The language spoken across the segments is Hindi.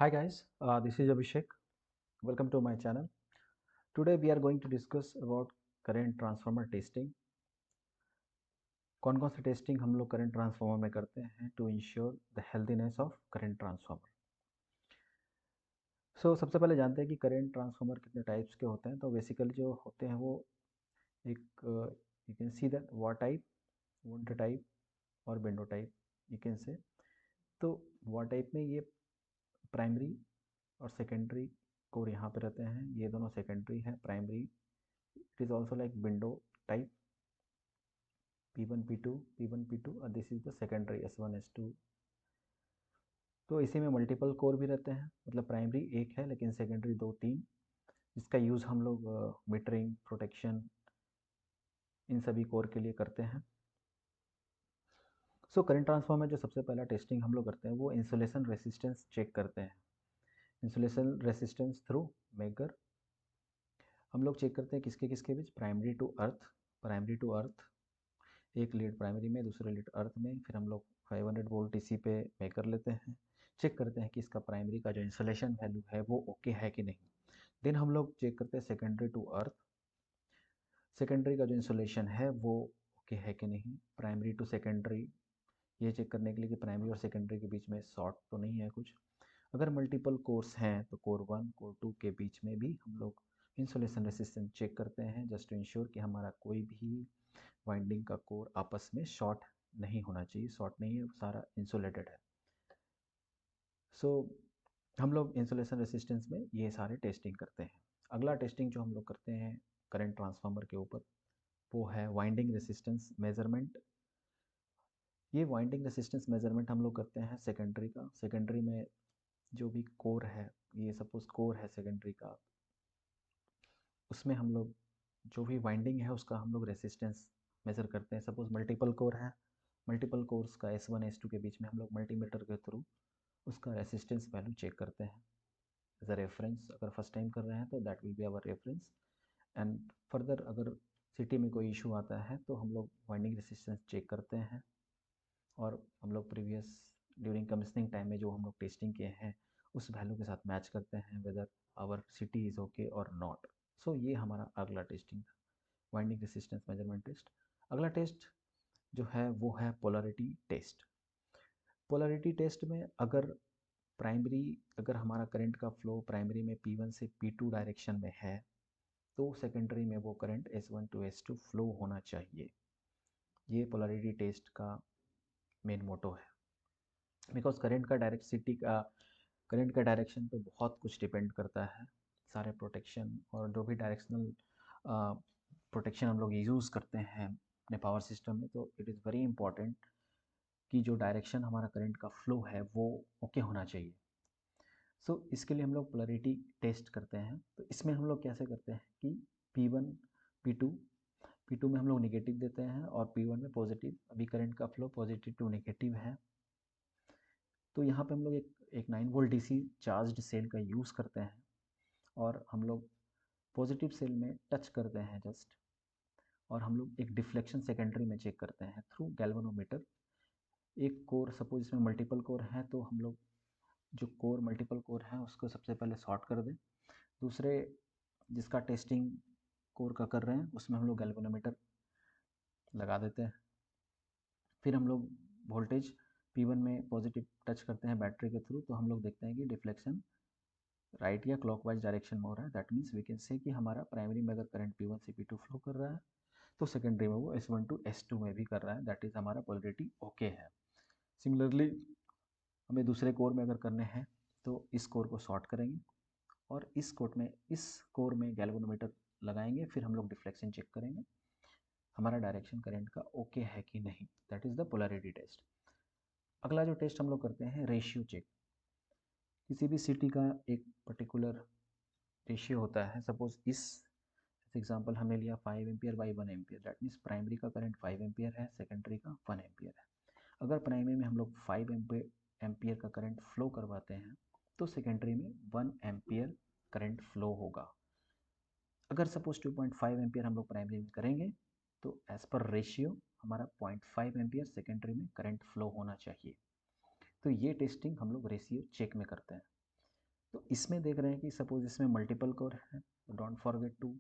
Hi guys, this is Abhishek. Welcome to my channel. Today we are going to discuss about current transformer testing. कौन कौन सा टेस्टिंग हम लोग करंट ट्रांसफार्मर में करते हैं to ensure the healthiness of current transformer. सबसे पहले जानते हैं कि करंट ट्रांसफार्मर कितने टाइप्स के होते हैं। तो बेसिकली जो होते हैं वो एक you can see that bar type, wound type और window type you can say. तो वार टाइप में ये प्राइमरी और सेकेंडरी कोर यहाँ पे रहते हैं, ये दोनों सेकेंडरी है। Primary it is also like window type P1 P2 और this is the secondary S1 S2। तो इसी में मल्टीपल कोर भी रहते हैं, मतलब प्राइमरी एक है लेकिन सेकेंडरी दो तीन, जिसका यूज़ हम लोग मीटरिंग प्रोटेक्शन इन सभी कोर के लिए करते हैं। करंट ट्रांसफार्मर में जो सबसे पहला टेस्टिंग हम लोग करते हैं वो इंसुलेशन रेसिस्टेंस चेक करते हैं। इंसुलेशन रेसिस्टेंस थ्रू मेकर हम लोग चेक करते हैं किसके किसके बीच, प्राइमरी टू अर्थ, एक लीड प्राइमरी में दूसरे लीड अर्थ में। फिर हम लोग 500 वोल्ट डीसी पे मेकर लेते हैं, चेक करते हैं कि इसका प्राइमरी का जो इंसुलेशन वैल्यू है वो ओके है कि नहीं। देन हम लोग चेक करते हैं सेकेंडरी टू अर्थ, सेकेंडरी का जो इंसुलेशन है वो ओके है कि नहीं। प्राइमरी टू सेकेंडरी, ये चेक करने के लिए कि प्राइमरी और सेकेंडरी के बीच में शॉर्ट तो नहीं है कुछ। अगर मल्टीपल कोर्स हैं तो कोर 1 कोर 2 के बीच में भी हम लोग इंसुलेशन रेसिस्टेंस चेक करते हैं, जस्ट टू इंश्योर कि हमारा कोई भी वाइंडिंग का कोर आपस में शॉर्ट नहीं होना चाहिए। शॉर्ट नहीं है, सारा इंसुलेटेड है। हम लोग इंसुलेशन रेसिस्टेंस में ये सारे टेस्टिंग करते हैं। अगला टेस्टिंग जो हम लोग करते हैं करंट ट्रांसफार्मर के ऊपर वो है वाइंडिंग रेसिस्टेंस मेजरमेंट। ये वाइंडिंग रेसिस्टेंस मेजरमेंट हम लोग करते हैं सेकेंडरी का। सेकेंडरी में जो भी कोर है, ये सपोज कोर है सेकेंडरी का, उसमें हम लोग जो भी वाइंडिंग है उसका हम लोग रेसिस्टेंस मेज़र करते हैं। सपोज मल्टीपल कोर है, मल्टीपल कोर्स का S1 S2 के बीच में हम लोग मल्टीमीटर के थ्रू उसका रेसिस्टेंस वैल्यू चेक करते हैं एज अ रेफरेंस। अगर फर्स्ट टाइम कर रहे हैं तो that will be our reference. And further अगर सिटी में कोई इशू आता है तो हम लोग वाइंडिंग रेसिस्टेंस चेक करते हैं, और हम लोग प्रीवियस ड्यूरिंग कमिश्निंग टाइम में जो हम लोग टेस्टिंग किए हैं उस वैल्यू के साथ मैच करते हैं whether our CT is okay और नॉट। ये हमारा अगला टेस्टिंग था, वाइंडिंग रेसिस्टेंस मेजरमेंट टेस्ट। अगला टेस्ट जो है वो है पोलरिटी टेस्ट। पोलरिटी टेस्ट में अगर हमारा करंट का फ्लो प्राइमरी में P1 से P2 डायरेक्शन में है तो सेकेंडरी में वो current S1 to S2 flow होना चाहिए। ये पोलरिटी टेस्ट का मेन मोटो है। बिकॉज करंट का डायरेक्शन पे बहुत कुछ डिपेंड करता है। सारे प्रोटेक्शन और जो भी डायरेक्शनल प्रोटेक्शन हम लोग यूज़ करते हैं अपने पावर सिस्टम में, तो इट इज़ वेरी इंपॉर्टेंट कि जो डायरेक्शन हमारा करंट का फ्लो है वो ओके होना चाहिए। इसके लिए हम लोग पोलरिटी टेस्ट करते हैं। तो इसमें हम लोग कैसे करते हैं कि P1 P2 P2 में हम लोग नेगेटिव देते हैं और P1 में पॉजिटिव। अभी करंट का फ्लो पॉजिटिव टू नेगेटिव है, तो यहाँ पे हम लोग एक 9 वोल्ट डीसी चार्ज्ड सेल का यूज़ करते हैं और हम लोग पॉजिटिव सेल में टच करते हैं जस्ट, और हम लोग एक डिफ्लेक्शन सेकेंडरी में चेक करते हैं थ्रू गैल्वेनोमीटर। एक कोर, सपोज इसमें मल्टीपल कोर है तो हम लोग जो कोर मल्टीपल कोर है उसको सबसे पहले शॉर्ट कर दें। दूसरे जिसका टेस्टिंग कोर का कर रहे हैं उसमें हम लोग गैल्वेनोमीटर लगा देते हैं। फिर हम लोग वोल्टेज P1 में पॉजिटिव टच करते हैं बैटरी के थ्रू, तो हम लोग देखते हैं कि डिफ्लेक्शन राइट या क्लॉकवाइज डायरेक्शन में हो रहा है। That means we can say कि हमारा प्राइमरी में अगर करंट P1 से P2 फ्लो कर रहा है तो सेकेंडरी में वो S1 टू S2 में भी कर रहा है। दैट इज़ हमारा पोलरिटी ओके है। सिमिलरली हमें दूसरे कोर में अगर करने हैं तो इस कोर को शॉर्ट करेंगे और इस कोर में गैल्वेनोमीटर लगाएंगे। फिर हम लोग डिफ्लेक्शन चेक करेंगे हमारा डायरेक्शन करंट का ओके है कि नहीं। That is the polarity test. अगला जो टेस्ट हम लोग करते हैं रेशियो चेक। किसी भी सिटी का एक पर्टिकुलर रेशियो होता है। सपोज इस एग्जांपल हमने लिया 5 ampere by 1 ampere, that means primary का करंट 5 एम्पियर है, सेकेंडरी का 1 एम्पियर है। अगर प्राइमरी में हम लोग 5 एम्पियर का करंट फ्लो करवाते हैं तो सेकेंडरी में 1 एम्पियर करंट फ्लो होगा। अगर सपोज 2.5 एम्पियर हम लोग प्राइमरी में करेंगे तो एज पर रेशियो हमारा 0.5 एम्पियर सेकेंडरी में करंट फ्लो होना चाहिए। तो ये टेस्टिंग हम लोग रेशियो चेक में करते हैं। इसमें देख रहे हैं कि सपोज इसमें मल्टीपल कोर है, तो don't forget to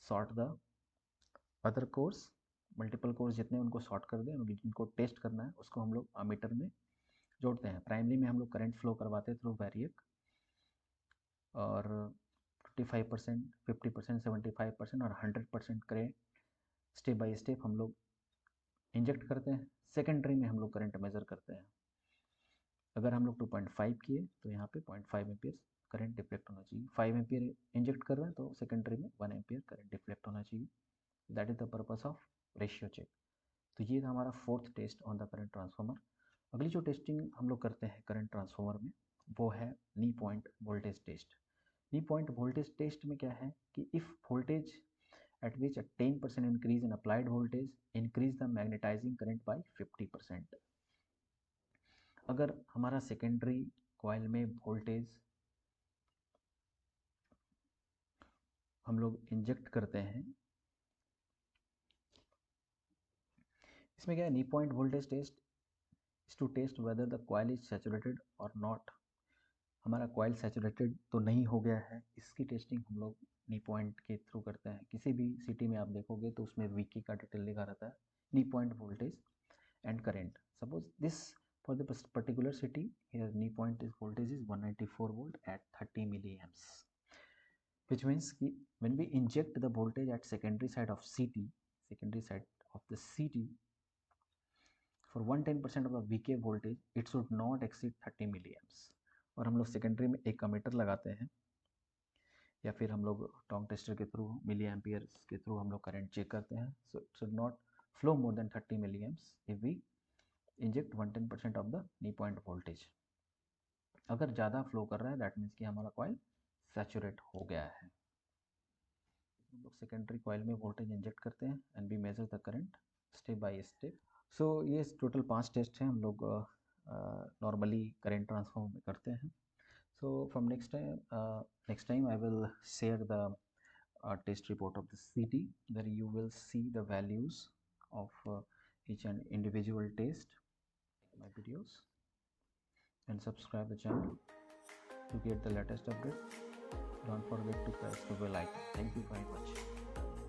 short the other cores. Multiple cores जितने उनको सॉर्ट कर दें, जिनको टेस्ट करना है उसको हम लोग अमीटर में जोड़ते हैं। प्राइमरी में हम लोग करंट फ्लो करवाते हैं थ्रू वैरिएक, और 25%, 50%, 75% और 100% करंट स्टेप बाय स्टेप हम लोग इंजेक्ट करते हैं। सेकेंडरी में हम लोग करंट मेजर करते हैं। अगर हम लोग 2.5 किए तो यहाँ पे 0.5 एम्पियर करंट डिफ्लेक्ट होना चाहिए। 5 एम्पियर इंजेक्ट कर रहे हैं तो सेकेंडरी में 1 एम्पियर करंट डिफ्लेक्ट होना चाहिए। That is the purpose of ratio check. तो ये था हमारा fourth test on the current transformer. अगली जो टेस्टिंग हम लोग करते हैं करंट ट्रांसफार्मर में, वो है नी पॉइंट वोल्टेज टेस्ट। नी पॉइंट वोल्टेज टेस्ट में क्या है कि if voltage at which a 10% increase in applied voltage increase the magnetizing current by 50%। अगर हमारा सेकेंडरी कॉइल में वोल्टेज हम लोग इंजेक्ट करते हैं, इसमें क्या है, knee point voltage test is to test whether the coil is saturated और नॉट। हमारा कॉइल सैचुरेटेड तो नहीं हो गया है, इसकी टेस्टिंग हम लोग नी पॉइंट के थ्रू करते हैं। किसी भी सिटी में आप देखोगे तो उसमें वीके का डिटेल लिखा रहता है, knee point voltage and current. Suppose this for the particular city, here knee point is voltage is 194 volt at 30 milliamps, which means कि when we inject the voltage at secondary side of CT, secondary side of the CT for 110% of the VK voltage, it should not exceed 30 milliamps। और हम लोग सेकेंडरी में एक अमीटर लगाते हैं, या फिर हम लोग टोंग टेस्टर के थ्रू मिली एम्पियर के थ्रू हम लोग करंट चेक करते हैं। So it should not flow more than 30 milliamps if we inject 110% of the knee point voltage. अगर ज़्यादा फ्लो कर रहा है दैट मीन्स कि हमारा कॉइल सैचुरेट हो गया है। हम लोग सेकेंडरी कॉइल में वोल्टेज इंजेक्ट करते हैं and we measure the current step by step. So ये टोटल 5 टेस्ट हैं हम लोग नॉर्मली करंट ट्रांसफॉर्मर में करते हैं। So from next time I will share the test report of the CT, where you will see the values of each and individual test. My videos and subscribe the channel to get the latest update. Don't forget to press the bell icon. Thank you very much.